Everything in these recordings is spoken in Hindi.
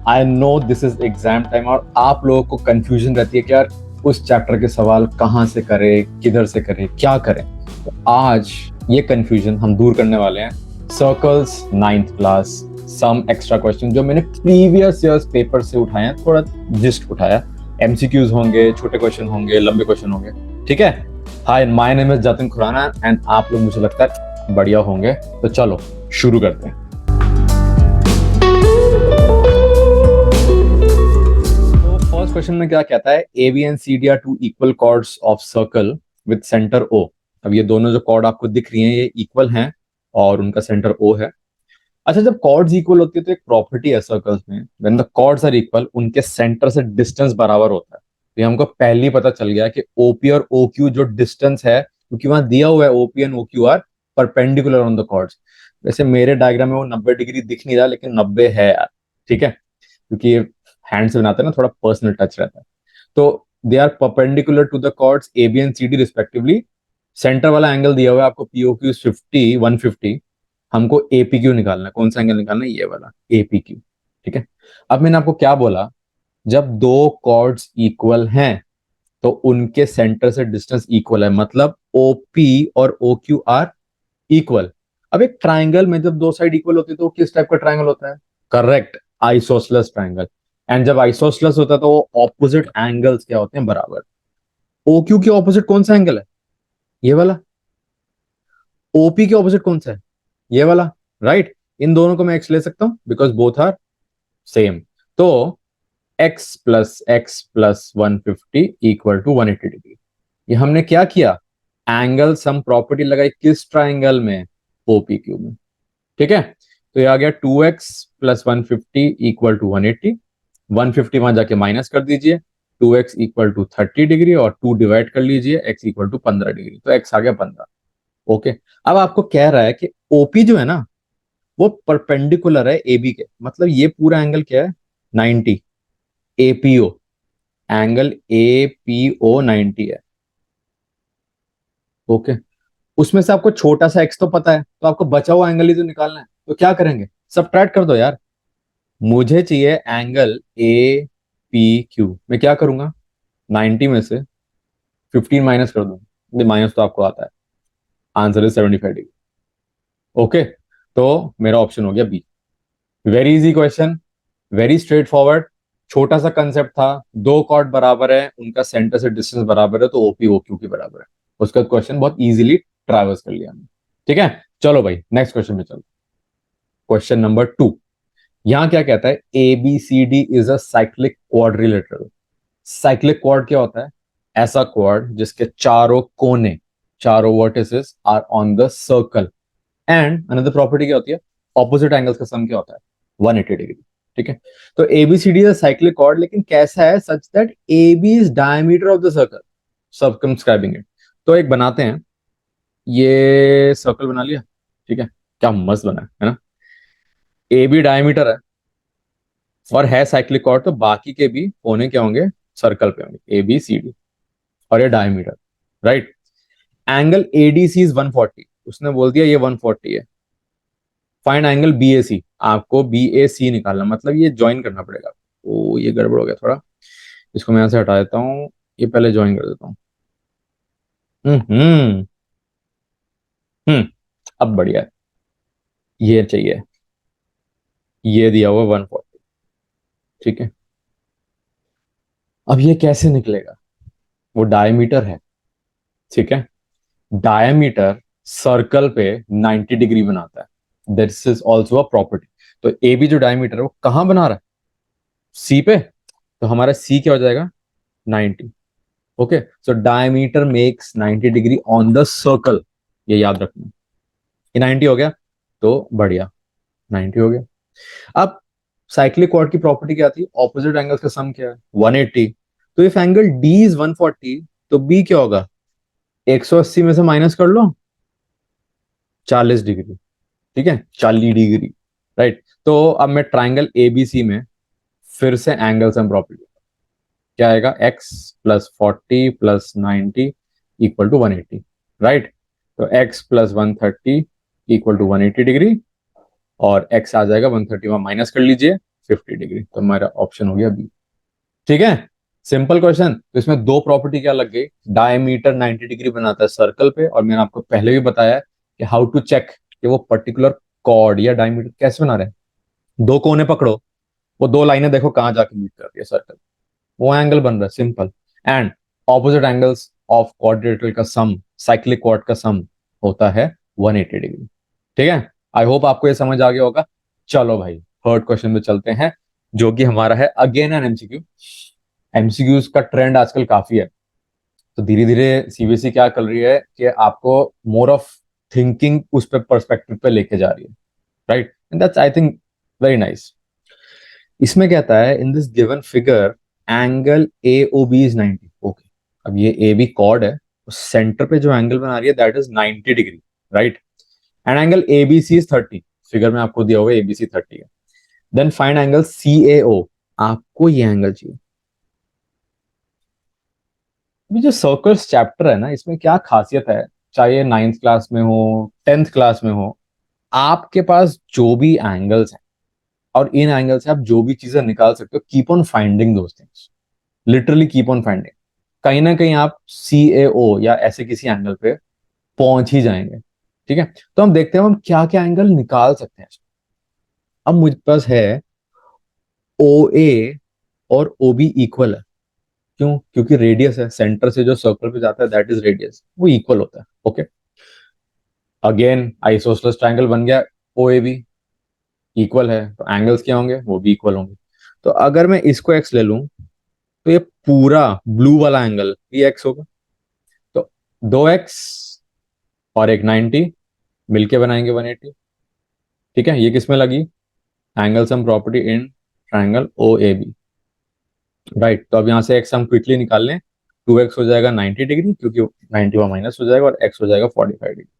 I know this is exam time और आप लोगों को कंफ्यूजन रहती है कि यार उस चैप्टर के सवाल कहाँ से करें, किधर से करें, क्या करें। तो आज ये कंफ्यूजन हम दूर करने वाले हैं। Circles 9th class, some extra question जो मैंने प्रीवियस ईयर्स पेपर से उठाए हैं, थोड़ा जिस्ट उठाया। एमसीक्यूज होंगे, छोटे क्वेश्चन होंगे, लंबे क्वेश्चन होंगे, ठीक है। Hi, my name is Jatin Khurana and आप लोग मुझे लगता है बढ़िया होंगे। तो चलो शुरू करते हैं। फर्स्ट क्वेश्चन में क्या कहता है, A B and C D are two equal chords of circle with centre O. अब ये दोनों जो कॉर्ड आपको दिख रही हैं ये इक्वल हैं और उनका सेंटर ओ है। अच्छा, जब कॉर्ड्स इक्वल होती है तो एक प्रॉपर्टी है सर्कल्स में, when the chords are equal उनके सेंटर से डिस्टेंस बराबर होता है। तो ये हमको पहले ही पता चल गया कि ओपी और ओ क्यू जो डिस्टेंस है, क्योंकि वहां दिया हुआ है OP and O Q are perpendicular on the chords. वैसे मेरे डायग्राम में वो 90 डिग्री दिख नहीं रहा, लेकिन 90 है यार, ठीक है, क्योंकि हैंड से बनाते हैं ना, थोड़ा पर्सनल टच रहता है। तो they are perpendicular to the chords A B and C D respectively. Centre वाला एंगल दिया हुआ है आपको, पीओ क्यू 50 150। हमको एपी क्यू निकालना है। कौन सा एंगल निकालना है? ये वाला एपी क्यू, ठीक है। अब मैंने आपको क्या बोला, जब दो कॉर्ड्स इक्वल हैं तो उनके सेंटर से डिस्टेंस इक्वल है, मतलब ओपी और ओ क्यू आर इक्वल। अब एक ट्राइंगल में जब दो साइड इक्वल होती है तो वो किस टाइप का ट्राइंगल होता है? Correct, isosceles triangle. एंड जब आइसोसलेस होता है तो वो ऑपोजिट एंगल्स क्या होते हैं? बराबर। ओ क्यू के ऑपोजिट कौन सा एंगल है? ये वाला। ओपी के ऑपोजिट कौन सा है? ये वाला, राइट। इन दोनों को मैं एक्स ले सकता हूं बिकॉज बोथ आर सेम। तो x plus 150 equal to 180 degree. ये हमने क्या किया? एंगल सम प्रॉपर्टी लगाई, किस ट्राइंगल में? ओपी क्यू में, ठीक है। तो ये आ गया 2x प्लस 150 इक्वल टू 180। 150 वहां जाके माइनस कर दीजिए, 2x इक्वल टू 30 डिग्री और 2 डिवाइड कर लीजिए, x इक्वल टू 15 डिग्री, तो x आ गया 15। ओके। अब आपको कह रहा है कि ओपी जो है ना वो परपेंडिकुलर है एबी के, मतलब ये पूरा एंगल क्या है? 90। एपीओ, एंगल एपीओ 90 है। ओके। उसमें से आपको छोटा सा एक्स तो पता है, तो आपको बचा हुआ एंगल ही तो निकालना है। तो क्या करेंगे? सबट्रैक्ट कर दो यार। मुझे चाहिए एंगल ए पी क्यू। मैं क्या करूंगा? 90 में से 15 माइनस कर दूंगा। माइनस तो आपको आता है। Answer is 75 degree. ओके। तो मेरा ऑप्शन हो गया B. Very easy question, very straightforward. छोटा सा कंसेप्ट था, दो कॉर्ड बराबर है, उनका सेंटर से डिस्टेंस बराबर है, तो ओपी ओ क्यू के बराबर है। उसका क्वेश्चन बहुत इजीली ट्रैवर्स कर लिया हमने, ठीक है। चलो भाई नेक्स्ट क्वेश्चन में चलो। Question number 2। यहां क्या कहता है? A B C D is a cyclic quadrilateral. Cyclic quad क्या होता है? ऐसा क्वाड जिसके चारों कोने, चारों vertices are on the circle. And another property क्या होती है? ऑपोजिट एंगल्स का सम क्या होता है? 180 डिग्री, ठीक है। तो एबीसीडी इज साइक्लिक कॉर्ड, लेकिन कैसा है? Such that A B is diameter of the circle circumscribing it. तो एक बनाते हैं, ये सर्कल बना लिया, ठीक है। क्या मस्त बना है ना। ए बी डायमीटर है और है साइक्लिक कॉर्ड, तो बाकी के भी कोने क्या होंगे? सर्कल पे होंगे, ए बी सी डी। और ये diameter, right. Angle ADC is 140, उसने बोल दिया ये 140 है। Find angle B A C, आपको बी ए सी निकालना, मतलब ये ज्वाइन करना पड़ेगा। ओ ये गड़बड़ हो गया थोड़ा, इसको मैं यहां से हटा देता हूँ, ये पहले ज्वाइन कर देता हूँ। हम्म हम्म अब बढ़िया है। ये चाहिए, ये दिया हुआ 140, ठीक है। अब ये कैसे निकलेगा? वो डायमीटर है, ठीक है। डायमीटर सर्कल पे 90 डिग्री बनाता है, this is also a property. तो ए बी जो डायमीटर है वो कहां बना रहा है? सी पे। तो हमारा सी क्या हो जाएगा? 90। Okay, so diameter makes 90 degree on the circle, ये याद रखना। ये 90 हो गया, तो बढ़िया, 90 हो गया। अब साइक्लिक क्वाड की प्रॉपर्टी क्या थी? ऑपोजिट एंगल्स का सम क्या है? 180। तो इफ एंगल डी इज 140, तो बी क्या होगा? 180 में से माइनस कर लो, 40 डिग्री, ठीक है, 40 डिग्री, राइट। तो अब मैं ट्राइंगल एबीसी में फिर से एंगल सम प्रॉपर्टी, क्या आएगा? x plus 40 plus 90 equal to 180, right. तो x plus 130 equal to 180 degree, और x आ जाएगा 130 वहां माइनस कर लीजिए, 50 डिग्री। तो हमारा ऑप्शन हो गया बी। ठीक है, सिंपल क्वेश्चन। तो इसमें दो प्रॉपर्टी क्या लग गई, डायमीटर 90 डिग्री बनाता है सर्कल पे, और मैंने आपको पहले भी बताया कि हाउ टू चेक कि वो पर्टिकुलर कॉर्ड या डायमीटर कैसे बना रहे हैं। दो कोने पकड़ो, वो दो लाइनें देखो कहाँ जाके मीट कर रही है सर्कल, वो एंगल बन रहा है, simple. And opposite angles of quadrilateral का सम, साइक्लिक क्वाड का सम होता है 180 डिग्री। ठीक है, आई होप आपको ये समझ आ गया होगा। चलो भाई थर्ड क्वेश्चन में चलते हैं, जो कि हमारा है अगेन एन एमसीक्यू। एमसीक्यूज का ट्रेंड आजकल काफी है, तो धीरे धीरे सीबीएसई क्या कर रही है कि आपको मोर ऑफ थिंकिंग उस पे पर्सपेक्टिव पे लेके जा रही है, right, and that's I think very nice. इसमें कहता है in this given figure angle A O B is 90। Okay, अब ये ए बी कॉर्ड है, सेंटर पे जो एंगल बना रही है that is 90 degree, right, and angle A B C is 30। Figure में आपको दिया हुआ ए बी सी 30 है। Then find angle C A O, आपको ये एंगल चाहिए। ये जो सर्कल्स चैप्टर है ना, इसमें क्या खासियत है, चाहे नाइन्थ क्लास में हो, 10th क्लास में हो, आपके पास जो भी एंगल्स हैं और इन एंगल से आप जो भी चीजें निकाल सकते हो, keep on finding those things, literally keep on finding. कहीं ना कहीं आप सी ए ओ या ऐसे किसी एंगल पे पहुंच ही जाएंगे। ठीक है, तो हम देखते हैं हम क्या क्या एंगल निकाल सकते हैं। अब मुझ पास है ओ ए और ओ बी इक्वल है। क्यों? क्योंकि रेडियस है, सेंटर से जो सर्कल पे जाता है दैट इज रेडियस, वो इक्वल होता है। ओके, अगेन आइसोसलेस ट्रायंगल बन गया, ओ ए बी इक्वल है, तो एंगल्स क्या होंगे, वो भी इक्वल होंगे। तो अगर मैं इसको एक्स ले लूं, तो ये पूरा ब्लू वाला एंगल भी एक्स होगा। तो 2x और एक 90 मिलके बनाएंगे 180। ठीक है, ये किसमें लगी, angle sum property in triangle O A B, right. तो अब यहाँ से एक्स हम क्विकली निकाल लें, 2x हो जाएगा 90 डिग्री, क्योंकि 90 वहां माइनस हो जाएगा, और x हो जाएगा 45 डिग्री।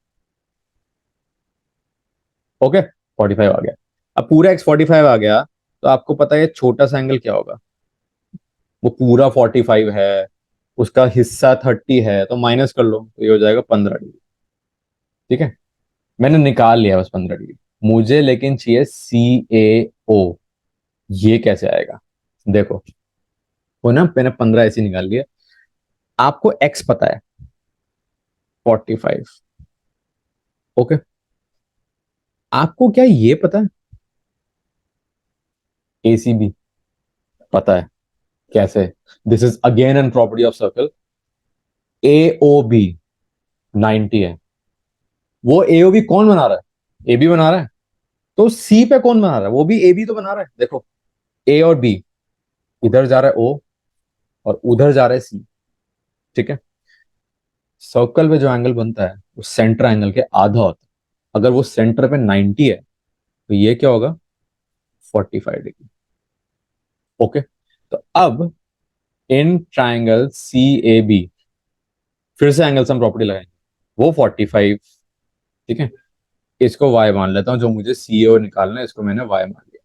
ओके, 45 आ गया। अब पूरा x 45 आ गया, तो आपको पता है छोटा सा एंगल क्या होगा, वो पूरा 45 है, उसका हिस्सा 30 है, तो माइनस कर लो, तो ये हो जाएगा 15 डिग्री। ठीक है, मैंने निकाल लिया बस 15 डिग्री। मुझे लेकिन चाहिए सी ए ओ, ये कैसे आएगा, देखो, वो ना मैंने 15 ऐसे निकाल लिया। आपको एक्स पता है 45। ओके, आपको क्या ये पता है ए सी बी, पता है कैसे, this is again an property of circle. A O B 90 है, वो ए ओ बी कौन बना रहा है, ए बी बना रहा है, तो सी पे कौन बना रहा है, वो भी ए बी तो बना रहा है। देखो, ए और बी, इधर जा रहा है ओ और उधर जा रहा है सी। ठीक है, सर्कल पे जो एंगल बनता है वो सेंटर एंगल के आधा होता है। अगर वो सेंटर पे 90 है, तो ये क्या होगा, 45 डिग्री। ओके, तो अब in triangle C A B फिर से एंगल सम प्रॉपर्टी लगाएंगे, वो 45। ठीक है, इसको y मान लेता हूं, जो मुझे सी ओ निकालना है इसको मैंने y मान लिया,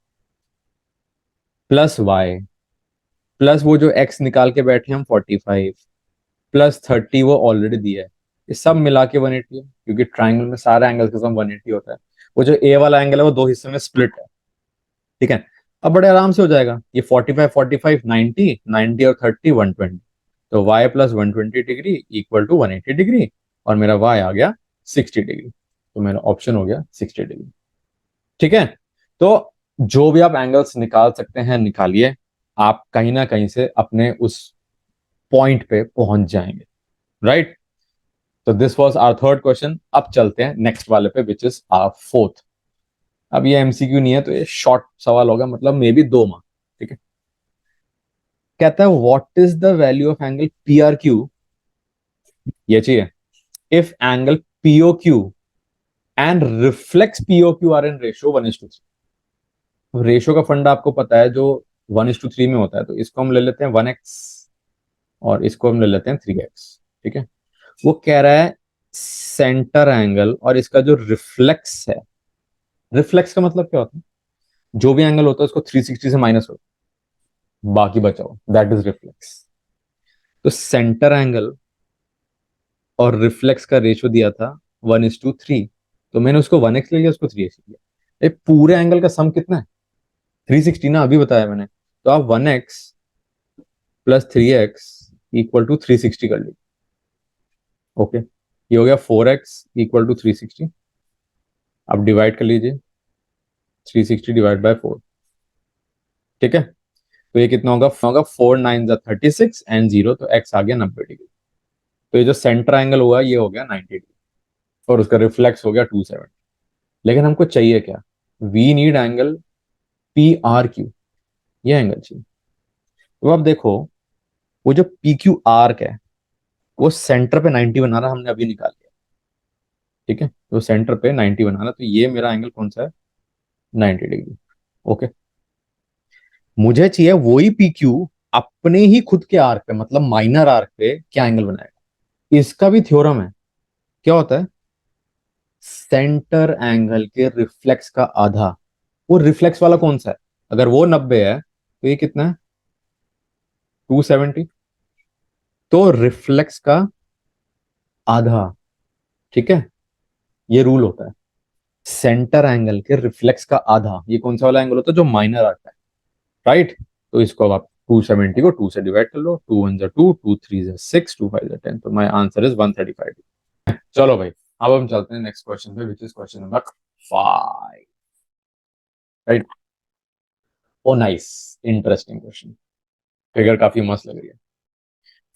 प्लस y, प्लस वो जो x निकाल के बैठे हम 45, प्लस 30 वो ऑलरेडी दिया है, ये सब मिला के 180 है, क्योंकि ट्राइंगल में सारे एंगल का सम 180 होता है। वो जो ए वाला एंगल है वो दो हिस्से में स्प्लिट है। ठीक है, अब बड़े आराम से हो जाएगा, ये 45 45 90 90 और 30 120, तो y plus 120 degree equal to 180 degree, और मेरा y आ गया 60 डिग्री। तो मेरा ऑप्शन हो गया 60 डिग्री। ठीक है, तो जो भी आप एंगल्स निकाल सकते हैं निकालिए, आप कहीं ना कहीं से अपने उस पॉइंट पे पहुंच जाएंगे, राइट। तो this was our third question. अब चलते हैं नेक्स्ट वाले पे, विच इज आवर फोर्थ। अब ये एमसीक्यू नहीं है, तो ये शॉर्ट सवाल होगा, मतलब मे बी 2 मार्क। ठीक है, कहता है what is the value of angle P R Q, ये चाहिए, if angle PO Q and reflex PO Q are in ratio 1:3। Ratio का फंडा आपको पता है, जो 1:3 में होता है, तो इसको हम ले लेते हैं 1x और इसको हम ले लेते हैं 3x। ठीक है, वो कह रहा है सेंटर एंगल और इसका जो रिफ्लेक्स है, रिफ्लेक्स का मतलब क्या होता है, जो भी एंगल होता है उसको 360 से माइनस होता है, बाकी बचाओ, दैट इज रिफ्लेक्स। तो सेंटर एंगल और रिफ्लेक्स का रेशियो दिया था 1:3, तो मैंने उसको 1x ले लिया, उसको 3x ले लिया। ये पूरे एंगल का सम कितना है, 360 ना, अभी बताया मैंने। तो आप 1x plus 3x equal to 360 कर लीजिए। ओके, ये हो गया 4x इक्वल टू 360। आप डिवाइड कर लीजिए, 360 डिवाइड बाय 4। ठीक है, तो ये कितना होगा 4 9 36 एंड 0, तो x आ गया 90 डिग्री। तो ये जो सेंटर एंगल हुआ ये हो गया 90 डिग्री, और उसका रिफ्लेक्स हो गया 270। लेकिन हमको चाहिए क्या? We need angle P R Q, ये एंगल चाहिए। तो अब देखो, वो जो पी क्यू आर्क है वो सेंटर पे 90 बना रहा, हमने अभी निकाल लिया। ठीक है, तो सेंटर पे 90 बना रहा, तो ये मेरा एंगल कौन सा है? 90 डिग्री। ओके, मुझे चाहिए वही पी क्यू अपने ही खुद के आर्क पे, मतलब माइनर आर्क पे क्या एंगल बनाएगा। इसका भी थ्योरम है। क्या होता है? सेंटर एंगल के रिफ्लेक्स का आधा। वो रिफ्लेक्स वाला कौन सा है? अगर वो 90 है तो ये कितना है? 270। तो रिफ्लेक्स का आधा। ठीक है, ये रूल होता है। सेंटर एंगल के रिफ्लेक्स का आधा, ये कौन सा वाला एंगल होता है? जो माइनर आता है, राइट। तो इसको अब आप 270 को 2 से डिवाइड कर लो। 2 1 2, 2 3 6, 2 5 10, तो माय आंसर इज 135। चलो भाई, अब हम चलते हैं नेक्स्ट क्वेश्चन पे, which is question number 5। Right. Oh nice, interesting question. Figure काफी मस्त लग रही है।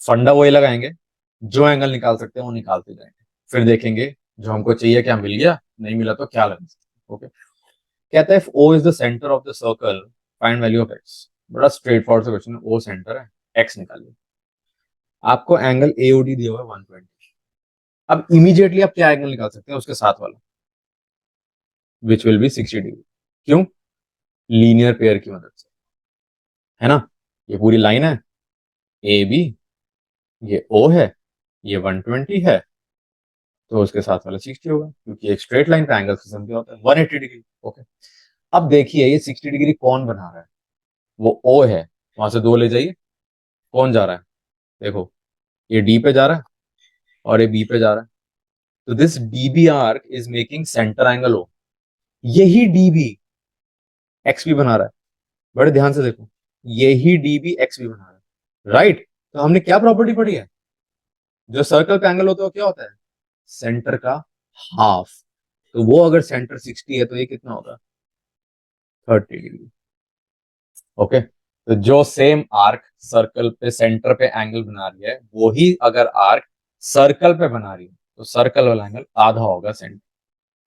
फंडा वही लगाएंगे, जो एंगल निकाल सकते हैं वो निकालते जाएंगे, फिर देखेंगे जो हमको चाहिए क्या मिल गया, नहीं मिला तो क्या लगा सकते। ओके, कहता है if O is the centre of the circle, find value of X. बड़ा स्ट्रेट फॉरवर्ड सा क्वेश्चन है। ओ सेंटर है, एक्स निकालिए। आपको एंगल एओडी दिया हुआ है 120। अब इमीडिएटली आप क्या एंगल निकाल सकते हैं उसके साथ वाला, विच विल बी 60 डिग्री। क्यों? लीनियर पेयर की मदद से, है ना। ये पूरी लाइन है ए बी, ये ओ है, ये 120 है, तो उसके साथ वाला 60 होगा, क्योंकि एक स्ट्रेट लाइन का एंगल किस्म क्या होता है? 180 डिग्री। ओके, अब देखिए ये 60 डिग्री कौन बना रहा है? वो ओ है, वहां से 2 ले जाइए। कौन जा रहा है? देखो, ये डी पे जा रहा है और ये बी पे जा रहा है। तो this DB arc is making centre angle O. यही डीबी एक्स भी बना रहा है। बड़े ध्यान से देखो, यही डीबी एक्स भी बना रहा है, राइट। तो हमने क्या प्रॉपर्टी पढ़ी है? जो सर्कल का एंगल होता है वो क्या होता है? सेंटर का हाफ। तो वो अगर सेंटर 60 है तो ये कितना होगा? 30 डिग्री। ओके, तो जो सेम आर्क सर्कल पे सेंटर पे एंगल बना रही है, वो ही अगर आर्क सर्कल पे बना रही है तो सर्कल वाला एंगल आधा होगा सेंटर,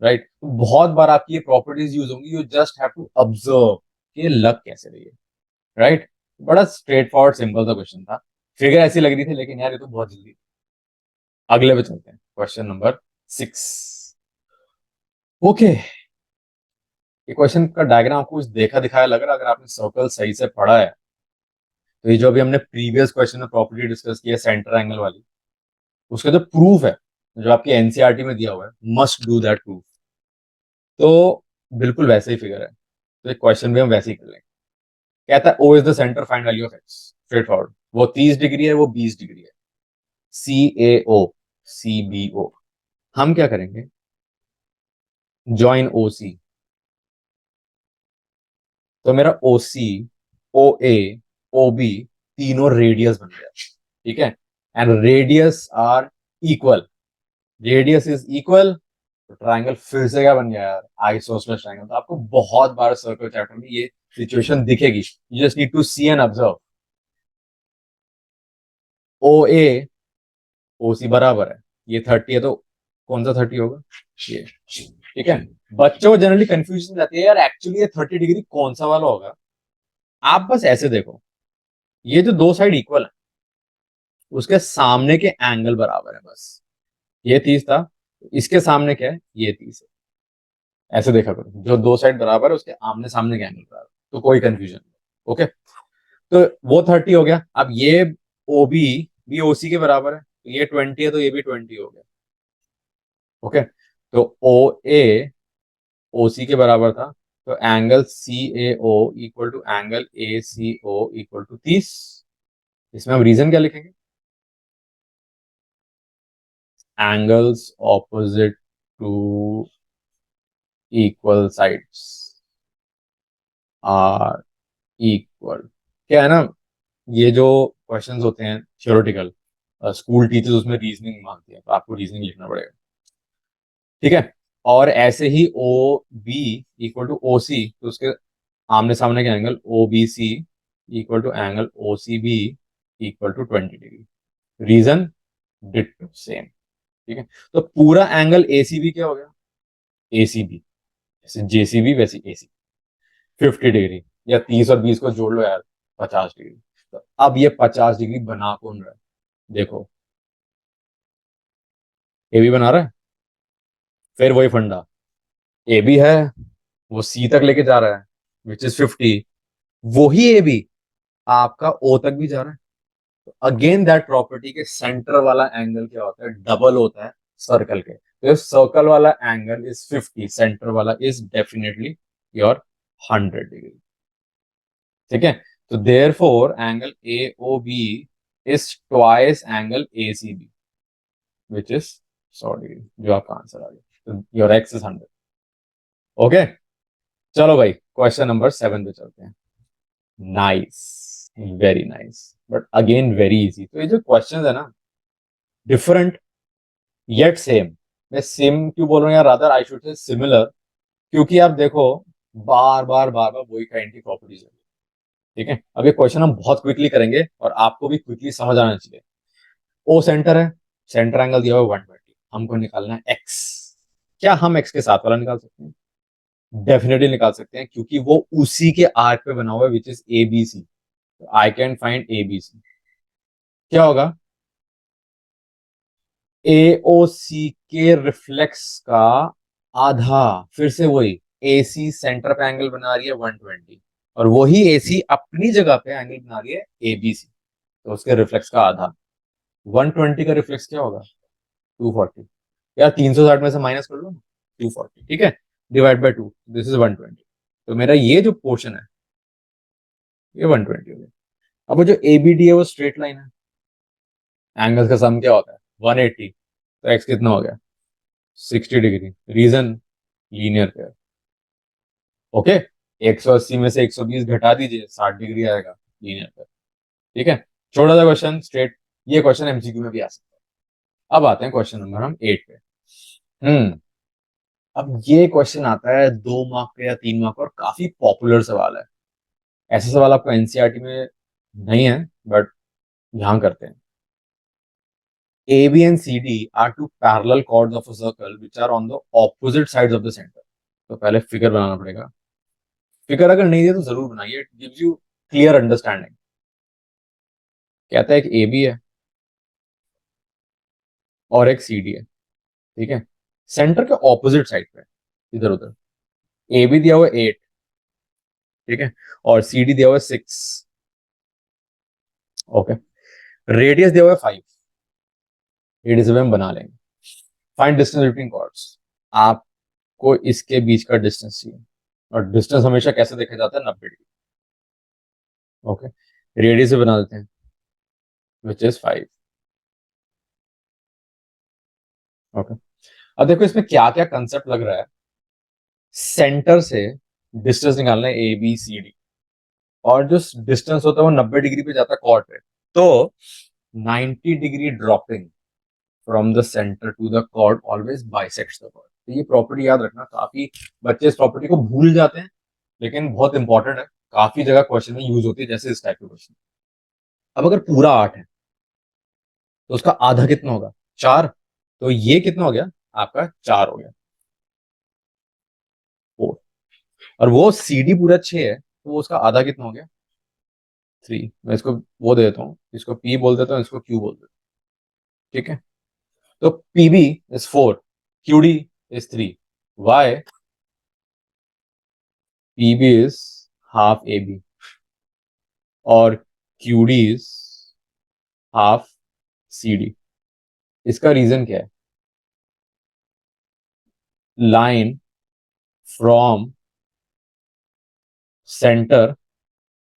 राइट। बहुत बार आपकी ये प्रॉपर्टीज यूज होंगी, you just have to observe कि लग कैसे रही है, राइट। बड़ा स्ट्रेट फॉरवर्ड सिंपल सा क्वेश्चन था। फिगर ऐसी लग रही थी, लेकिन यार ये तो बहुत जल्दी। अगले पे चलते हैं, क्वेश्चन नंबर 6। ओके, ये क्वेश्चन का डायग्राम आपको कुछ देखा दिखाया लग रहा है। अगर आपने सर्कल सही से पढ़ा है तो ये जो अभी हमने प्रीवियस क्वेश्चन में प्रॉपर्टी डिस्कस की है सेंटर एंगल वाली, उसका जो प्रूफ है जो आपकी एनसीईआरटी में दिया हुआ है, मस्ट डू दैट प्रूफ। तो बिल्कुल वैसे ही फिगर है, तो एक क्वेश्चन भी हम वैसे ही कर लेंगे। कहता है O is the centre, find value of X. Straightforward, वो 30 डिग्री है, वो 20 डिग्री है। C A O, C B O. हम क्या करेंगे? Join O C. तो मेरा ओ सी, ओ ए, ओ बी, तीनों रेडियस बन गया। ठीक है, and radius are equal. Radius is equal, तो ट्राइंगल फिर से क्या बन गया यार? Isosceles triangle. तो आपको बहुत बार सर्कल चैप्टर में ये सिचुएशन दिखेगी, you just need to see and observe. O A O C बराबर है, ये 30 है, तो कौन सा 30 होगा? ये। ठीक है, बच्चों को जनरली कंफ्यूजन रहती है यार, एक्चुअली ये 30 डिग्री कौन सा वाला होगा। आप बस ऐसे देखो, ये जो दो साइड इक्वल है उसके सामने के एंगल बराबर है बस। ये 30 था, इसके सामने क्या है? ये 30 है। ऐसे देखा करो, जो दो साइड बराबर है उसके आमने सामने के एंगल बराबर, तो कोई कंफ्यूजन नहीं। ओके, तो वो 30 हो गया। अब ये ओ बी भी ओ सी के बराबर है, तो ये 20 है, तो ये भी 20 हो गया। ओके, तो ओ ए ओ सी के बराबर था, तो angle C A O equal to angle A C O equal to 30। इसमें हम रीजन क्या लिखेंगे? Angles opposite to equal sides are equal, क्या है ना, ये जो क्वेश्चंस होते हैं थ्योरेटिकल, स्कूल टीचर्स उसमें रीजनिंग मांगती है, तो आपको रीजनिंग लिखना पड़ेगा, ठीक है। और ऐसे ही O B equal to O C, तो उसके आमने सामने के angle O B C equal to angle O C B equal to 20 degree. Reason ditto same, ठीक है। तो पूरा एंगल ए सी बी क्या हो गया, ए सी बी, जैसे जे सी बी वैसे ए सी, 50 डिग्री, या 30 और 20 को जोड़ लो यार, 50 डिग्री। तो अब ये 50 डिग्री बना कौन रहा है, देखो, ए बी बना रहा है, फिर वही फंडा, ए बी है, वो सी तक लेके जा रहा है विच इज 50, वही ए बी आपका ओ तक भी जा रहा है। तो अगेन दैट प्रॉपर्टी के सेंटर वाला एंगल क्या होता है, डबल होता है सर्कल के। तो सर्कल वाला एंगल इज 50, सेंटर वाला इज डेफिनेटली योर 100 डिग्री, ठीक है। तो therefore angle A O B is twice angle A C B which is 100 degree, जो आपका आंसर आ गया। तो योर एक्स इज 100। ओके, चलो भाई क्वेश्चन नंबर 7 पे चलते हैं। Nice, very nice, but again very easy. तो ये जो क्वेश्चन है ना, डिफरेंट येट सेम, मैं सेम क्यों बोल रहा हूँ यार, rather I should say similar, क्योंकि आप देखो बार बार वही काइंड की प्रॉपर्टीज है, ठीक है। अब ये क्वेश्चन हम बहुत क्विकली करेंगे और आपको भी क्विकली समझ आना चाहिए। ओ सेंटर है, सेंटर एंगल दिया हुआ 120, हमको निकालना है एक्स। क्या हम एक्स के साथ वाला निकाल सकते हैं? डेफिनेटली निकाल सकते हैं, क्योंकि वो उसी के आर्क पे बना हुआ है which is A B C. I can find A B C, क्या होगा, एओसी के रिफ्लेक्स का आधा, फिर से वही, एसी सेंटर पे एंगल बना रही है 120, और वही एसी अपनी जगह पे एंगल बना रही है एबीसी, तो उसके रिफ्लेक्स का आधा, 120 का रिफ्लेक्स क्या होगा, 240। यार 360 में से माइनस कर लो ना, 240, ठीक है, डिवाइड बाय 2, दिस इज 120। तो मेरा ये जो पोर्शन है ये 120 हो गया। अब वो जो एबीडी है वो स्ट्रेट लाइन है, एंगल का सम क्या होता है 180, तो एक्स कितना हो गया 60 degree. Reason linear pair, okay. 180 में से 120 घटा दीजिए, 60 डिग्री आएगा लीनियर पेयर, ठीक है। छोटा सा क्वेश्चन स्ट्रेट, ये क्वेश्चन एमसीक्यू में भी आ सकता है। अब आते हैं क्वेश्चन नंबर हम 8 पे। हम्म, अब ये क्वेश्चन आता है 2 मार्क पे या 3 मार्क, और काफी पॉपुलर सवाल है। ऐसे सवाल आपको एनसीईआरटी में नहीं है, बट यहाँ करते हैं। AB and CD are two parallel chords of a circle which are on the opposite sides of the center. तो पहले फिगर बनाना पड़ेगा। फिगर अगर नहीं दिया तो जरूर बनाइए, it gives you clear understanding. कहता है एक ए बी है और एक सी डी है, ठीक है, सेंटर के ऑपोजिट साइड पे, इधर उधर। ए बी दिया हुआ 8, ठीक है, और सी डी दिया हुआ 6, ओके। रेडियस दिया हुआ है 5, रेडियस भी हम बना लेंगे। फाइंड डिस्टेंस बिटवीन कॉर्ड्स, आपको इसके बीच का डिस्टेंस चाहिए, और डिस्टेंस हमेशा कैसे देखा जाता है, 90 डिग्री, ओके। रेडियस भी बना देते हैं विच इज 5, ओके। अब देखो इसमें क्या क्या कंसेप्ट लग रहा है। सेंटर से डिस्टेंस निकालना है ए बी सी डी, और जो डिस्टेंस होता है वो 90 डिग्री पे जाता है कॉर्ड पे। तो 90 degree dropping from the centre to the chord always bisects the chord. तो ये प्रॉपर्टी याद रखना, काफी बच्चे इस प्रॉपर्टी को भूल जाते हैं, लेकिन बहुत इंपॉर्टेंट है, काफी जगह क्वेश्चन में यूज होती है, जैसे इस टाइप के क्वेश्चन। अब अगर पूरा 8 है तो उसका आधा कितना होगा, 4, तो ये कितना हो गया आपका, 4 हो गया, 4। और वो सी डी पूरा 6 है, तो वो उसका आधा कितना हो गया, 3। मैं इसको वो दे देता हूँ, इसको पी बोल देता हूँ, इसको क्यू बोल देता हूँ, ठीक है। तो PB is 4, QD is 3, why PB is half A B और QD is half C D. इसका रीजन क्या है, line from centre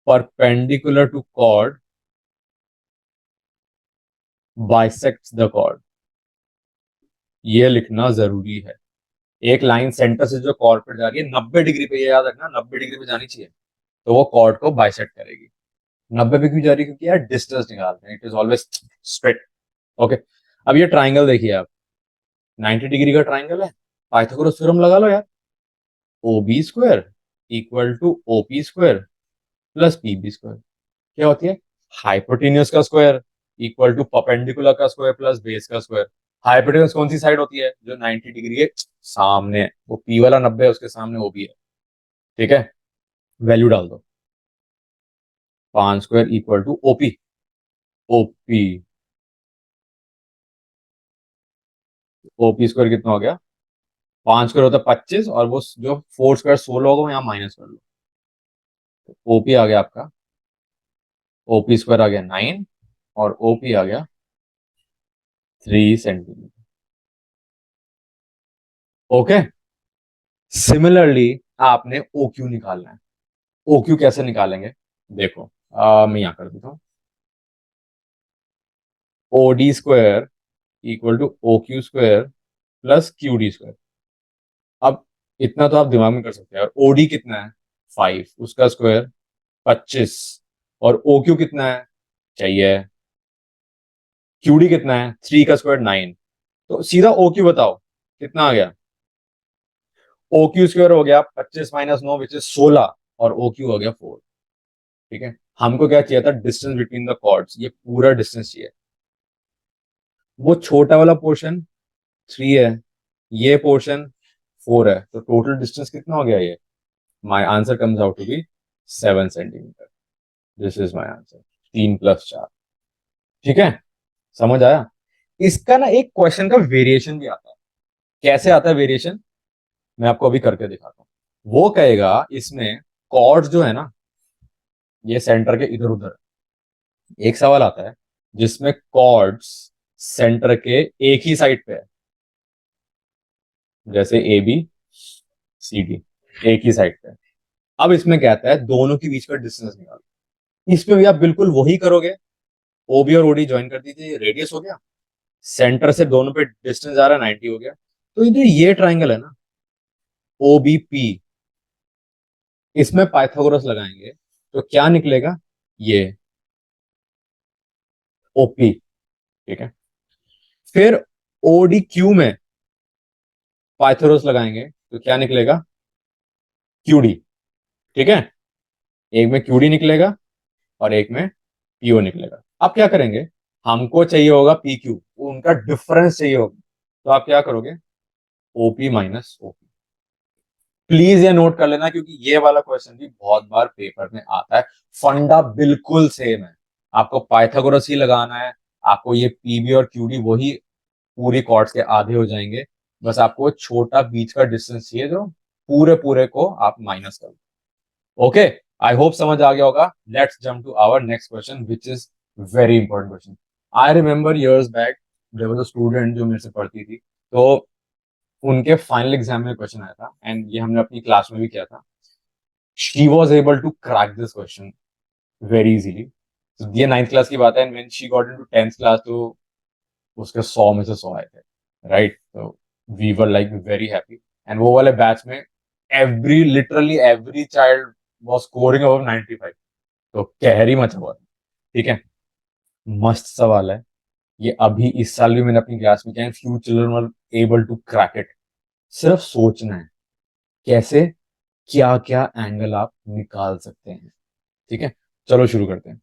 perpendicular to chord bisects the chord, ये लिखना जरूरी है। एक लाइन सेंटर से जो कॉर्ड पर जा रही है 90 डिग्री पे, ये याद रखना 90 डिग्री पे जानी चाहिए, तो वो कॉर्ड को बाइसेक्ट करेगी। 90 पे क्यों जा रही है? क्योंकि यार डिस्टेंस निकालते हैं, it is always straight. Okay, अब ये ट्राइंगल देखिए आप, 90 डिग्री का ट्राइंगल है, पाइथागोरस थ्योरम लगा लो यार। O B square equal to O P square plus P B square क्या होती है? हाइपोटेन्यूस का स्क्वायर इक्वल टू परपेंडिकुलर का स्क्वायर प्लस बेस का स्क्वायर। हाइपोटेन्यूस कौन सी साइड होती है? जो 90 डिग्री के सामने है। वो पी वाला 90 है, उसके सामने वो भी है। ठीक है, वैल्यू डाल दो। 5 square equal to OP. OP, OP square कितना हो गया? 5 स्क्वायर होता है 25, और वो जो 4 स्क्वायर 16 होगा वो यहाँ माइनस कर लो। ओपी आ गया आपका, ओपी स्क्वायर आ गया 9, और ओपी आ गया 3 सेंटीमीटर। ओके, सिमिलरली आपने ओ क्यू निकालना है। ओ क्यू कैसे निकालेंगे? देखो, मैं यहाँ कर देता हूँ। O D square equal to O Q square plus Q D square. अब इतना तो आप दिमाग में कर सकते हैं। और ओडी कितना है? 5, उसका स्क्वायर 25, और ओ क्यू कितना है चाहिए? क्यूडी कितना है? 3 का स्क्वायर 9। तो सीधा ओ क्यू बताओ कितना आ गया? ओ क्यू स्क्वायर हो गया 25 माइनस 9 विच इज 16, और ओ क्यू हो गया 4। ठीक है, हमको क्या चाहिए था? डिस्टेंस बिटवीन द कॉर्ड्स, ये पूरा डिस्टेंस चाहिए। वो छोटा वाला पोर्शन 3 है, ये पोर्शन 4 है, तो टोटल डिस्टेंस कितना हो गया ये? My answer comes out to be 7 centimetre. This is my answer, 3 + 4। ठीक है, समझ आया? इसका ना एक क्वेश्चन का वेरिएशन भी आता है। कैसे आता है वेरिएशन? मैं आपको अभी करके दिखाता हूँ। वो कहेगा इसमें कॉर्ड्स जो है ना, ये सेंटर के इधर उधर। एक सवाल आता है जिसमें कॉर्ड्स सेंटर के एक ही साइड पे है, जैसे ए बी सी डी, एक ही साइड पे है। अब इसमें कहता है दोनों के बीच का डिस्टेंस निकालो। इसमें भी आप बिल्कुल वही करोगे, ओबी और ओडी ज्वाइन कर दीजिए, रेडियस हो गया, सेंटर से दोनों पे डिस्टेंस आ रहा है 90 हो गया। तो ये ट्राइंगल है ना, ओ बी पी, इसमें पाइथागोरस लगाएंगे तो क्या निकलेगा? ये ओपी। ठीक है, फिर ओडी क्यू में पाइथागोरस लगाएंगे तो क्या निकलेगा? क्यूडी। ठीक है, एक में क्यूडी निकलेगा और एक में पीओ निकलेगा। आप क्या करेंगे? हमको चाहिए होगा पी क्यू, उनका डिफरेंस चाहिए होगा, तो आप क्या करोगे? OP minus OP. प्लीज ये नोट कर लेना, क्योंकि ये वाला क्वेश्चन भी बहुत बार पेपर में आता है। फंडा बिल्कुल सेम है, आपको पाइथागोरस ही लगाना है। आपको ये पीबी और क्यूडी वही पूरी कॉर्ड्स के आधे हो जाएंगे। बस आपको छोटा बीच का डिस्टेंस चाहिए, जो पूरे पूरे को आप माइनस करो। ओके, आई होप समझ आ गया होगा। Let's jump to our next question which is very important question. I remember years back there was a student जो मेरे से पढ़ती थी, तो उनके फाइनल एग्जाम में क्वेश्चन आया था, एंड ये हमने अपनी क्लास में भी किया था। She was able to crack this question very easily. ये 9th क्लास की बात है, and when she got into 10th class तो उसके 100 में से 100 आए थे। राइट, तो we were like very happy. And वो वाले बैच में every literally every child was scoring above 95। तो कहरी मचा हुआ था। ठीक है, मस्त सवाल है ये। अभी इस साल भी मैंने अपनी क्लास में किया, few children were able to crack it. सिर्फ सोचना है कैसे, क्या क्या एंगल आप निकाल सकते हैं। ठीक है, चलो शुरू करते हैं।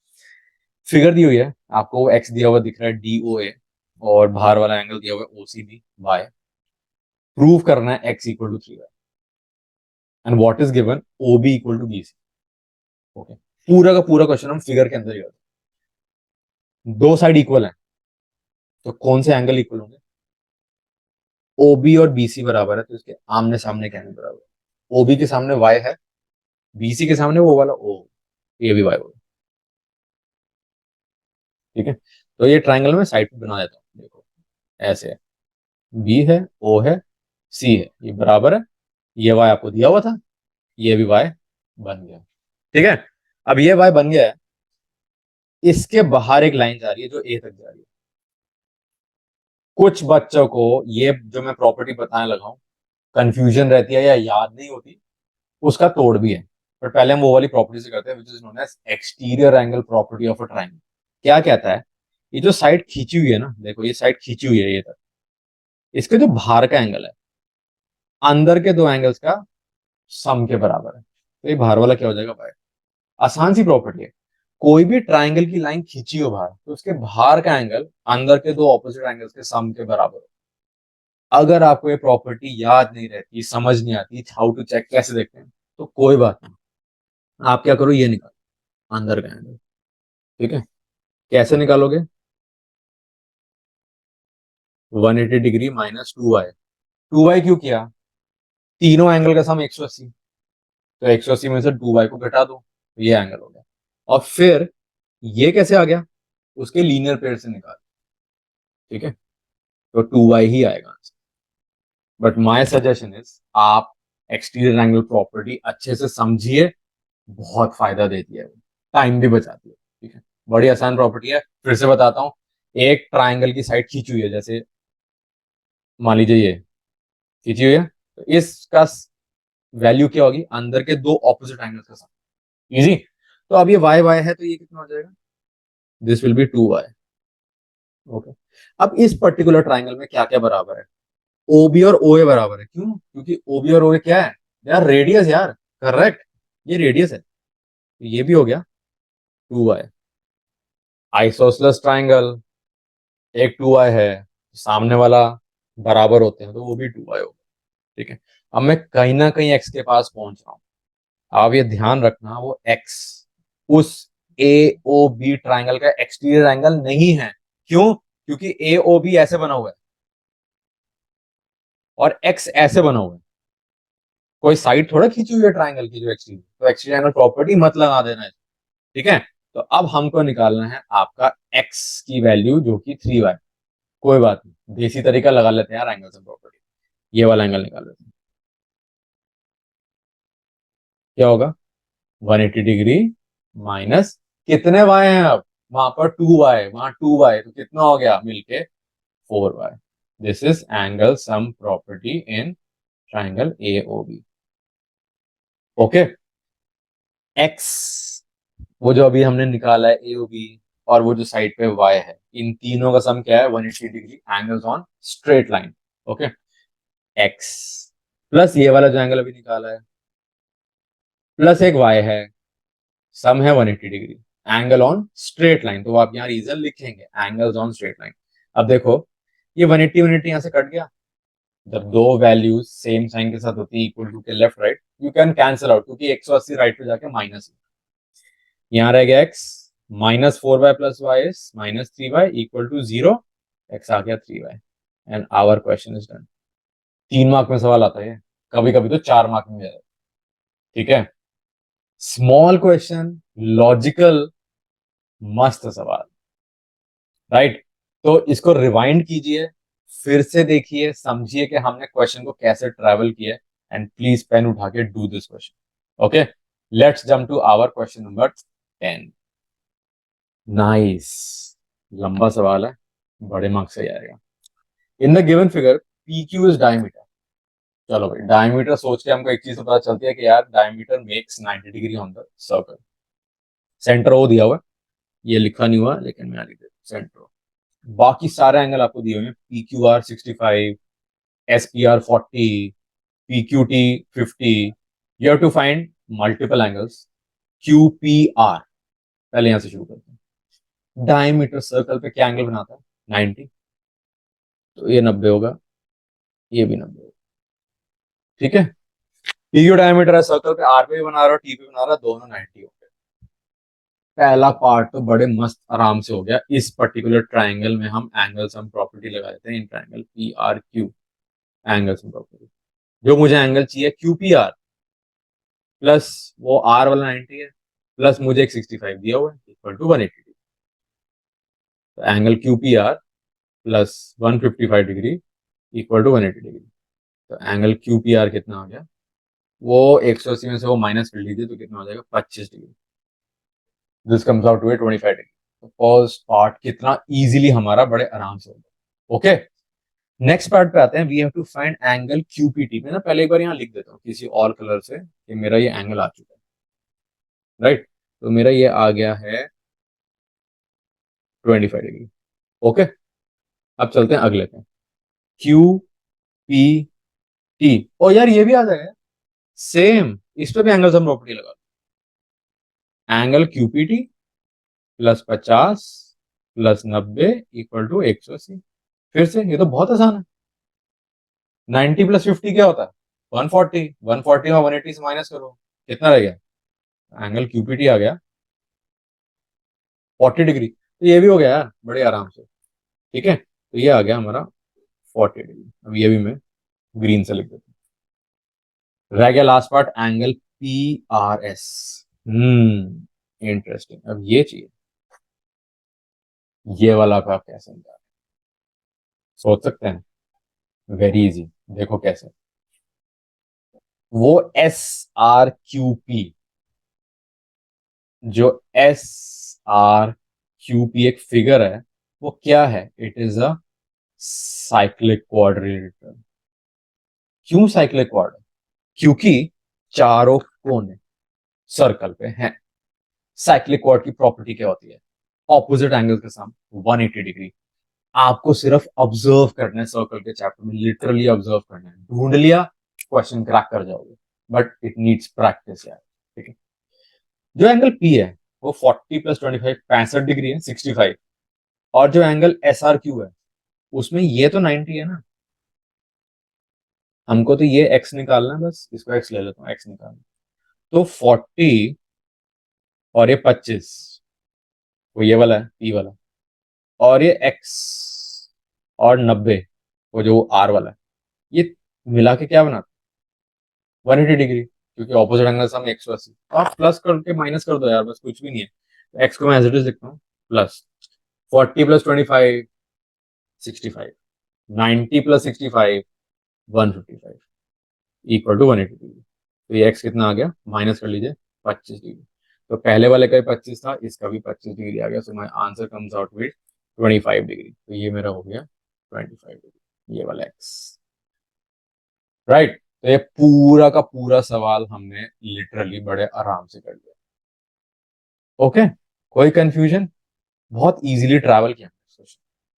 फिगर दी हुई है आपको, एक्स दिया हुआ दिख रहा है डी ओ ए, और बाहर वाला एंगल दिया हुआ है O C B Y. Prove करना है X equal to 3y, and what is given O B equal to B C. Okay, पूरा का पूरा क्वेश्चन हम फिगर के अंदर ही करते हैं। दो साइड इक्वल है, तो कौन से एंगल इक्वल होंगे? ओ बी और बी सी बराबर है, तो इसके आमने सामने के एंगल बराबर है। ओ बी के सामने वाई है, बी सी के सामने वो वाला ओ, ये भी वाई होगा। ठीक है, तो ये ट्राइंगल में साइड पे बना देता हूँ। देखो ऐसे है, बी है, ओ है, सी है, ये बराबर है। ये वाई आपको दिया हुआ था, ये भी वाई बन गया। ठीक है, अब ये वाई बन गया है, इसके बाहर एक लाइन जा रही है जो ए तक जा रही है। कुछ बच्चों को ये जो मैं प्रॉपर्टी बताने लगा हूं कंफ्यूजन रहती है या याद नहीं होती, उसका तोड़ भी है। बट पहले हम वो वाली प्रॉपर्टी से करते हैं which is known as exterior angle property of a triangle. क्या कहता है, ये जो साइड खींची हुई है ना, देखो ये साइड खींची हुई है ये तक, इसके जो बाहर का एंगल है अंदर के दो एंगल्स का सम के बराबर है, तो ये बाहर वाला क्या हो जाएगा भाई। आसान सी प्रॉपर्टी है, कोई भी ट्राइंगल की लाइन खींची हो बाहर तो उसके बाहर का एंगल अंदर के दो ऑपोजिट एंगल्स के सम के बराबर हो। अगर आपको ये प्रॉपर्टी याद नहीं रहती, समझ नहीं आती हाउ टू चेक कैसे देखते हैं, तो कोई बात नहीं, आप क्या करो ये निकालो अंदर का एंगल। ठीक है, कैसे निकालोगे, 180 डिग्री माइनस 2y। 2y क्यों किया, तीनों एंगल का सम 180, तो 180 में से 2y को घटा दो तो ये एंगल हो गया। और फिर ये कैसे आ गया, उसके लीनियर पेयर से निकाल। ठीक है, तो 2y ही आएगा। बट माय सजेशन इज आप एक्सटीरियर एंगल प्रॉपर्टी अच्छे से समझिए, बहुत फायदा देती है, टाइम भी बचाती है। ठीक है, बड़ी आसान प्रॉपर्टी है, फिर से बताता हूँ। एक ट्राइंगल की साइड खींची हुई है, जैसे मान लीजिए ये खींची हुई है, तो इसका वैल्यू क्या होगी, अंदर के दो ऑपोजिट एंगल्स का सम। इजी। तो अब ये वाई वाई है तो ये कितना हो जाएगा, this will be 2y। Okay, अब इस पर्टिकुलर ट्राइंगल में क्या क्या बराबर है, ओबी और ओए बराबर है। क्यों, क्योंकि ओबी और ओए क्या है यार, रेडियस यार। करेक्ट, ये रेडियस है, तो ये भी हो गया 2y। आइसोसलेस ट्राइंगल, एक 2y है, सामने वाला बराबर होते हैं तो वो भी 2y होगा। ठीक है, अब मैं कहीं ना कहीं x के पास पहुंच रहा हूं, आप ये ध्यान रखना वो x उस ए ओ बी ट्राइंगल का एक्सटीरियर एंगल नहीं है। क्यों, क्योंकि ए ओ बी ऐसे बना हुआ है और x ऐसे बना हुआ है, कोई साइड थोड़ा खींची हुई है ट्राइंगल की जो एक्सटीरियर, तो एक्सटीरियर एंगल प्रॉपर्टी मत लगा देना है। ठीक है, तो अब हमको निकालना है आपका x की वैल्यू जो कि 3y। कोई बात नहीं, देसी तरीका लगा लेते हैं यार एंगल से प्रॉपर्टी, ये वाला एंगल निकाल लेते हैं। क्या होगा, 180 डिग्री माइनस, कितने वाई हैं अब, वहां पर 2y, वहां 2y, तो कितना हो गया मिलके 4y। This is angle sum property in triangle A O B. Okay, x वो जो अभी हमने निकाला है ए ओ बी, और वो जो साइड पे y है, इन तीनों का सम क्या है, 180 degree angles on straight line. Okay, x plus ये वाला जो एंगल अभी निकाला है, प्लस एक y है, सम है 180 degree angle on straight line, तो आप यहाँ रीजन लिखेंगे एंगल्स ऑन स्ट्रेट लाइन। अब देखो ये 180 180 यहाँ से कट गया, जब दो वैल्यूज सेम साइन के साथ होती है इक्वल टू के left right, you can cancel out, क्योंकि 180 राइट पे जाके माइनस, यहाँ रह गया x, minus 4y plus Y is minus 3y equal to 0, x आ गया 3y and our question is done. 3 mark में सवाल आता है, कभी कभी तो 4 मार्क में जाता है। ठीक है, स्मॉल क्वेश्चन, लॉजिकल, मस्त सवाल, राइट। तो इसको रिवाइंड कीजिए, फिर से देखिए, समझिए कि हमने क्वेश्चन को कैसे ट्रैवल किया, एंड प्लीज पेन उठा के do this question. Okay, let's jump to our question number 10। Nice, लंबा सवाल है, बड़े मार्क्स से आएगा। In the given figure P Q is diameter. चलो भाई, डायमीटर सोच के हमको एक चीज तो पता चलती है कि यार diameter makes 90 degree on the circle. Centre O दिया हुआ है, ये लिखा नहीं हुआ लेकिन मैं लिख देता हूँ सेंटर। बाकी सारे एंगल आपको दिए हुए हैं, P Q R 65, S P R 40, P Q T 50। You have to find multiple angles Q P R. पहले यहां से शुरू करते हैं, डायमीटर सर्कल पे क्या एंगल बनाता है, 90, तो ये 90 होगा, ये भी 90 होगा। ठीक है, पी क्यू डायमीटर है सर्कल पे, आर पे भी बना रहा है टी पे बना रहा है, दोनों 90 हो गए। पहला पार्ट तो बड़े मस्त आराम से हो गया, इस पर्टिकुलर ट्राइंगल में हम एंगल सम प्रॉपर्टी लगा देते हैं in triangle P R Q, angle sum property. जो मुझे एंगल चाहिए क्यू पी आर प्लस वो आर वाला 90 है, प्लस मुझे एक 65 दिया हुआ है इक्वल टू 180। तो angle Q P R plus 155 degree equal to 180 degree. तो एंगल क्यू पी आर कितना हो गया, वो 180 में से वो माइनस कर लीजिए तो कितना हो जाएगा 25 degree. This comes out to 25 degree. तो फर्स्ट पार्ट कितना इजीली हमारा बड़े आराम से होगा। ओके, नेक्स्ट पार्ट पे आते हैं, we have to find angle QPT. मैं ना पहले एक बार यहाँ लिख देता हूँ किसी और कलर से कि मेरा ये एंगल आ चुका है। राइट। तो मेरा ये आ गया है 25 डिग्री। ओके, अब चलते हैं अगले पे। क्यू पी टी, और यार ये भी आ जाएगा सेम, इस पे भी एंगल सम प्रॉपर्टी लगा। एंगल क्यूपीटी +50 +90 =180। फिर से ये तो बहुत आसान है। 90 +50 क्या होता है? 140। 140 में 180 से माइनस करो, कितना रह गया? एंगल क्यूपीटी आ गया 40 डिग्री। तो ये भी हो गया यार बड़े आराम से। ठीक है, तो ये आ गया हमारा 40 डिग्री। अब ये भी मैं ग्रीन से लिख देता हूँ। रह गया last part, angle P R S. Interesting. अब ये चाहिए, ये वाला का आप कैसे समझा, सोच सकते हैं? वेरी इजी, देखो कैसे। वो SRQP, जो SRQP एक फिगर है, वो क्या है? It is a cyclic quadrilateral. क्यों साइक्लिक क्वाड? क्योंकि चारों कोने सर्कल पे हैं। साइक्लिक क्वाड की प्रॉपर्टी क्या होती है? ऑपोजिट एंगल के साथ 180 डिग्री। आपको सिर्फ ऑब्जर्व करना है, सर्कल के चैप्टर में लिटरली ऑब्जर्व करना है। ढूंढ लिया, क्वेश्चन क्रैक कर जाओगे, बट इट नीड्स प्रैक्टिस यार। ठीक है, जो एंगल पी है वो 40 + 25 65 डिग्री है, 65। और जो एंगल एस आर क्यू है उसमें ये तो 90 है ना। हमको तो ये एक्स निकालना है, बस इसको एक्स ले लेता हूँ, एक्स निकालना। तो 40 और ये 25, वो ये वाला है पी वाला, और ये एक्स और 90, वो जो आर वाला है, ये मिला के क्या बनाता है? 180 डिग्री, क्योंकि ऑपोजिट एंगल सम 180। आप प्लस करके माइनस कर दो यार, बस कुछ भी नहीं है। एक्स को मैं एज इट इज लिखता हूँ, प्लस 40 + 25 65, 90 + 65 155 =180 डिग्री। तो ये एक्स कितना आ गया, माइनस कर लीजिए, 25 डिग्री। तो पहले वाले का भी 25 था, इसका भी 25 डिग्री आ गया। So my answer comes out with 25 degree. तो ये मेरा हो गया 25 डिग्री, ये वाला एक्स। राइट। तो ये पूरा का पूरा सवाल हमने लिटरली बड़े आराम से कर लिया। ओके, कोई कंफ्यूजन? बहुत इजीली ट्रैवल किया।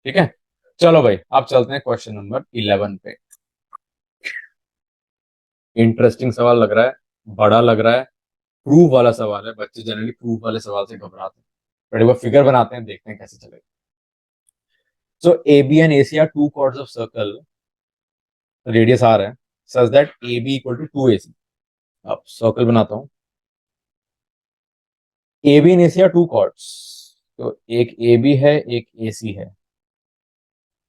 ठीक है, चलो भाई अब चलते हैं क्वेश्चन नंबर 11 पे। इंटरेस्टिंग सवाल लग रहा है, बड़ा लग रहा है, प्रूफ वाला सवाल है। बच्चे जनरली प्रूफ वाले सवाल से घबराते हैं। बट एक बार फिगर बनाते हैं, देखते हैं कैसे चलेगा। So A B and A C are two chords of circle, radius R है, such that A B = 2AC। अब सर्कल बनाता हूँ। A B and A C are two chords, तो एक ए बी है, एक ए सी है।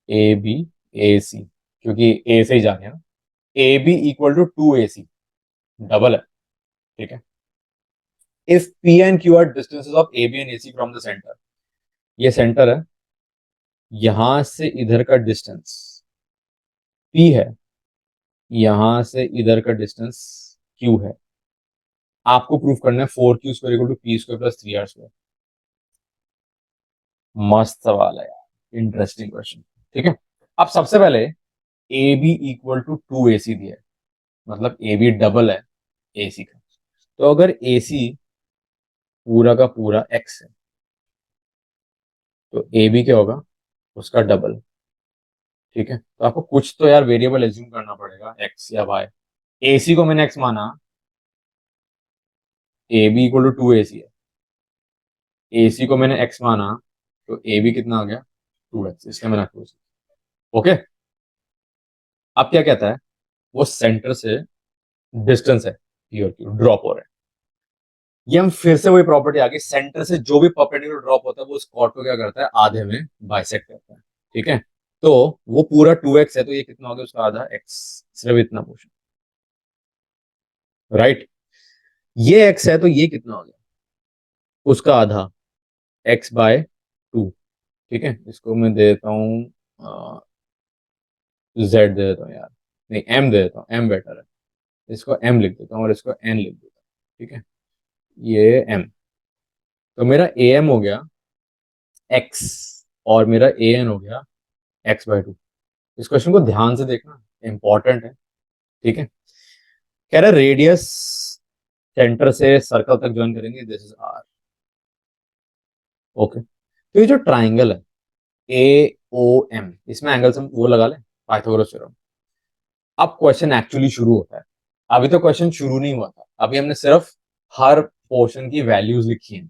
ए बी ए सी, क्योंकि ए से ही जाने ना। ए बी = 2AC, डबल है। ठीक है, if P and Q are distances of A B and A C from the centre, ये सेंटर है, यहां से इधर का डिस्टेंस पी है, यहां से इधर का डिस्टेंस क्यू है। आपको प्रूफ करना है 4Q² = P² + 3R²। मस्त सवाल है यार, इंटरेस्टिंग क्वेश्चन। ठीक है, अब सबसे पहले ए बी = 2AC दिया है, मतलब ए बी डबल है ए सी का। तो अगर ए सी पूरा का पूरा एक्स है, तो ए बी क्या होगा? उसका डबल। ठीक है, तो आपको कुछ तो यार वेरिएबल एज्यूम करना पड़ेगा, एक्स या वाई। ए सी को मैंने एक्स माना, ए बी = 2AC है। ए सी को मैंने एक्स माना, तो ए बी कितना आ गया? 2x, इसलिए मैंने 2। ओके, अब क्या कहता है? वो सेंटर से डिस्टेंस है, पी और क्यू ड्रॉप हो रहे हैं। ये हम फिर से वही प्रॉपर्टी आ गई, सेंटर से जो भी परपेंडिकुलर ड्रॉप होता है वो उस कॉर्ड को क्या करता है? आधे में बाइसेक्ट करता है। ठीक है, तो वो पूरा 2x है, तो ये कितना हो गया? उसका आधा x, सिर्फ इतना पोर्शन। राइट, ये x है तो ये कितना हो गया? उसका आधा, x/2। ठीक है, इसको मैं दे देता हूँ z दे देता हूँ यार, नहीं m दे देता हूँ, m बेटर है। इसको m लिख देता हूँ और इसको n लिख देता हूँ। ठीक है, ये m। तो मेरा ए एम हो गया x, और मेरा ए एन हो गया x/2। इस क्वेश्चन को ध्यान से देखना, इंपॉर्टेंट है। ठीक है, कह रहा रेडियस सेंटर से सर्कल तक ज्वाइन करेंगे, दिस इज आर। ओके, तो ये जो ट्राइंगल है ए ओ एम, इसमें एंगल्स हम वो लगा लें, पाइथागोरस थ्योरम। अब क्वेश्चन एक्चुअली शुरू होता है। अभी तो क्वेश्चन शुरू नहीं हुआ था, अभी हमने सिर्फ हर पोर्शन की वैल्यूज लिखी हैं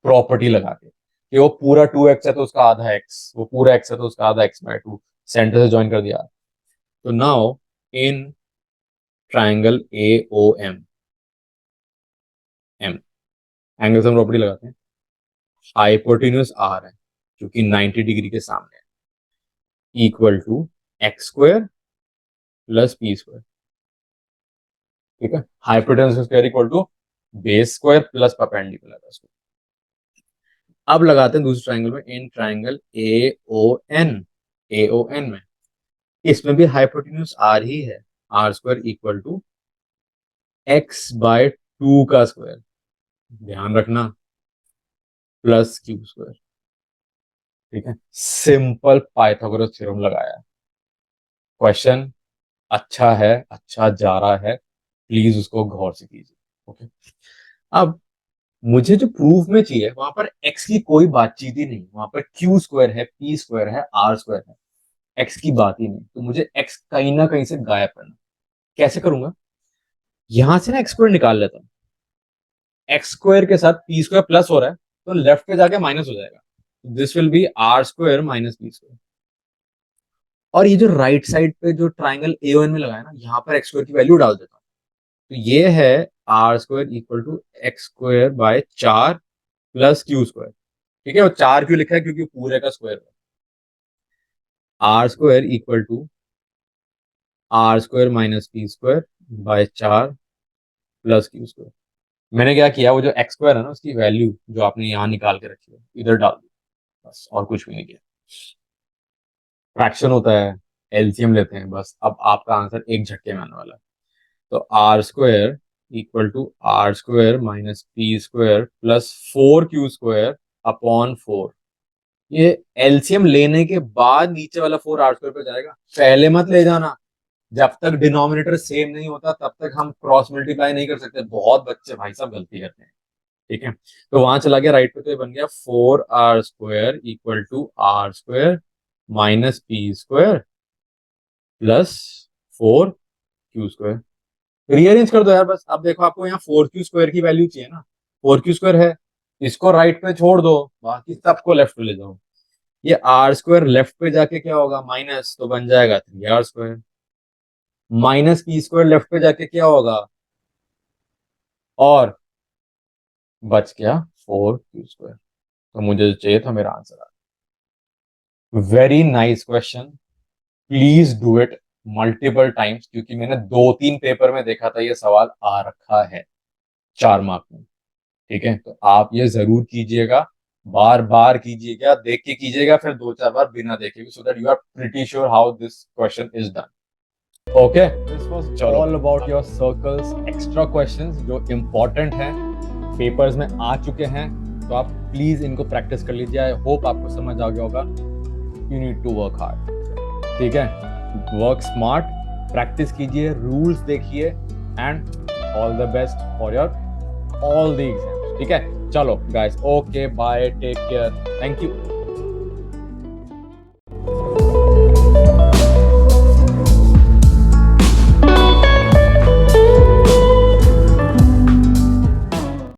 प्रॉपर्टी लगा के, कि वो पूरा 2x है तो उसका आधा x, वो पूरा x है तो उसका आधा x/2, सेंटर से ज्वाइन कर दिया। तो now in triangle A O M, M angle से हम प्रॉपर्टी लगाते हैं, हाइपोटेन्यूज आर है जो कि 90 डिग्री के सामने है, equal to x² plus p²। ठीक है, hypotenuse square equal to base square plus perpendicular. अब लगाते हैं दूसरे ट्राइंगल में, इन ट्राइंगल ए ओ एन में, इसमें भी हाइपोटेन्यूज आर ही है, r² इक्वल टू x/2 का स्क्वायर, ध्यान रखना, प्लस q²। ठीक है, सिंपल पाइथागोरस थ्योरम लगाया। क्वेश्चन अच्छा है, अच्छा जा रहा है, प्लीज उसको गौर से कीजिए। ओके, अब मुझे जो प्रूफ में चाहिए वहां पर x की कोई बातचीत ही नहीं, वहां पर q² है, p² है, r² है, x की बात ही नहीं। तो मुझे x कहीं ना कहीं से गायब करना। कैसे करूंगा? यहां से ना x² निकाल लेता हूं, x² के साथ p² प्लस हो रहा है तो लेफ्ट पे जाके माइनस हो जाएगा, this will be r² minus p²। और ये जो राइट साइड पे जो ट्राइंगल A1 में लगाया ना, यहाँ पर x² की वैल्यू डाल देता हूँ। तो ये है r² equal to x²/4 plus q²। ठीक है, और 4 क्यों लिखा है? क्योंकि पूरे का स्क्वायर है। r² equal to r² minus p²/4 plus q²। मैंने क्या किया, वो जो x² है ना, उसकी वैल्यू जो आपने यहाँ निकाल के रखी है इधर डाल दी, बस, और कुछ भी नहीं किया। फ्रैक्शन होता है, एलसीएम लेते हैं बस। अब आपका आंसर एक झटके में आने वाला है। तो r² equal to r² minus p² plus 4q² upon 4। ये एलसीएम लेने के बाद नीचे वाला 4 r² पे जाएगा, पहले मत ले जाना। जब तक डिनोमिनेटर सेम नहीं होता तब तक हम क्रॉस मल्टीप्लाई नहीं कर सकते। बहुत बच्चे भाई साहब गलती करते हैं। ठीक है, तो वहां चला गया राइट पे, तो ये बन गया 4r² equal to r² minus p² plus 4q²। Rearrange कर दो यार बस। अब देखो, आपको यहाँ 4q² की वैल्यू चाहिए ना, 4q² है, इसको राइट पे छोड़ दो, बाकी सबको लेफ्ट पे ले जाओ। ये r² लेफ्ट पे जाके क्या होगा? माइनस, तो बन जाएगा 3r²। माइनस p² लेफ्ट पे जाके क्या होगा? और बच गया 4q²। तो मुझे जो चाहिए था मेरा आंसर आ गया। Very nice question, please do it multiple times, क्योंकि मैंने 2-3 पेपर में देखा था ये सवाल आ रखा है 4 मार्क में। ठीक है, तो आप ये जरूर कीजिएगा, बार बार कीजिएगा, देख के कीजिएगा, फिर 2-4 बार बिना देखे भी, so that you are pretty sure how this question is done. Okay, this was all about your circles extra questions जो इंपॉर्टेंट हैं, पेपर्स में आ चुके हैं। तो आप प्लीज इनको प्रैक्टिस कर लीजिए। आई होप आपको समझ आ गया होगा। You need to work hard. ठीक है, वर्क स्मार्ट, प्रैक्टिस कीजिए, रूल्स देखिए, and all the best for your all the exams. ठीक है, चलो guys, okay bye, take care, thank you.